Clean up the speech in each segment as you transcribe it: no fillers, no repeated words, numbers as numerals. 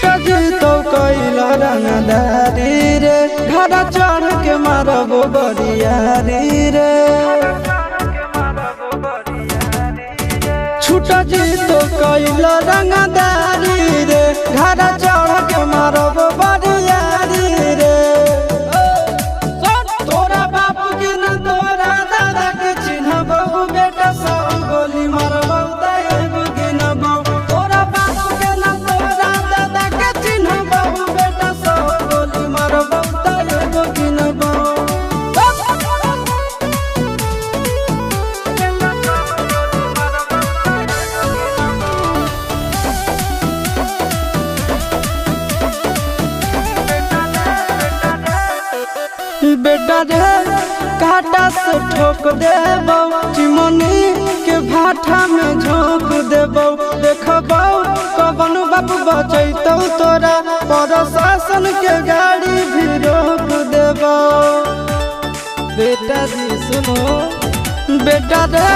छुटा जी तो कैला रंगदारी रे घड़ा चढ़ के मारबो बरियारी रे। छुटा जी तो कैला रंगदारी रे घड़ा चढ़ के मारबो बरियारी रे। तोरा बापू के न तोरा दादा के चिन्हबो बेटा सब गोली मारबो एगो गिनबो। तोरा बापू के न तोरा दादा के चिन्हबो बेटा सब गोली मारबो एगो गिनबो। बेटा रे काटा से ठोक देबो चिमनी के भाटा में झोंक देबो। देखबो कवन बाप बचैतौ तोरा प्रशासन के गाड़ी भी रोक देबो। बेटा जी सुनो बेटा रे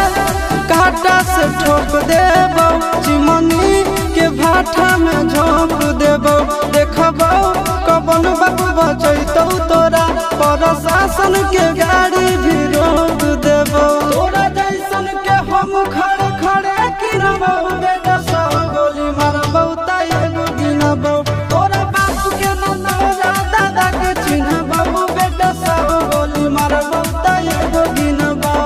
काटा से ठोक देबो चिमनी के भाटा में झोंक देबो। देखबो कवन बाप बचैतौ तोरा प्रशासन के गाड़ी भी रोक देबो। तोरा जैसन के हम खड़े खड़े गिनबो बेटा सब गोली मारबो एगो गिनबो। तोरा बाप के न तोरा दादा के चिन्हबो बेटा सब गोली मारबो एगो गिनबो।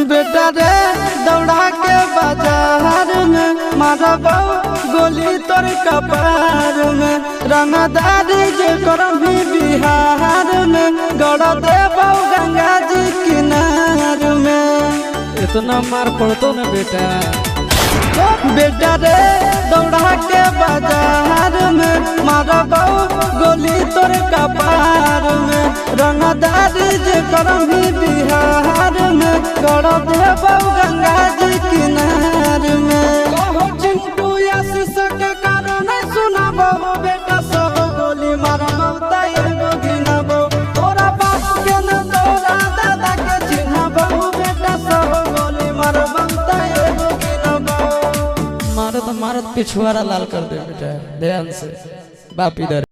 बेटा रे दौड़ा के बाजार में मारबो गोली तोर कपार में। रंगदारी जे करम भी बिहार में गड़ देबो गंगा जी किनार में। इतना मार पड़तो न बेटा। बेटा रे दौड़ा के बाजार में मारबो गोली तोर कपार में। रंगदारी जे करम भी बिहार में गड़ देबो गंगा जी किनार में। कहो चिंटू आशीष के कारण सुनबो बेटा सब गोली मारबो एगो गिनबो। तोरा बाप के न तोरा दादा के चिन्हबो बेटा सब गोली मारबो एगो गिनबो। मारत मारत पिछुआरा लाल कर दे बेटा ध्यान से। बाप इधर।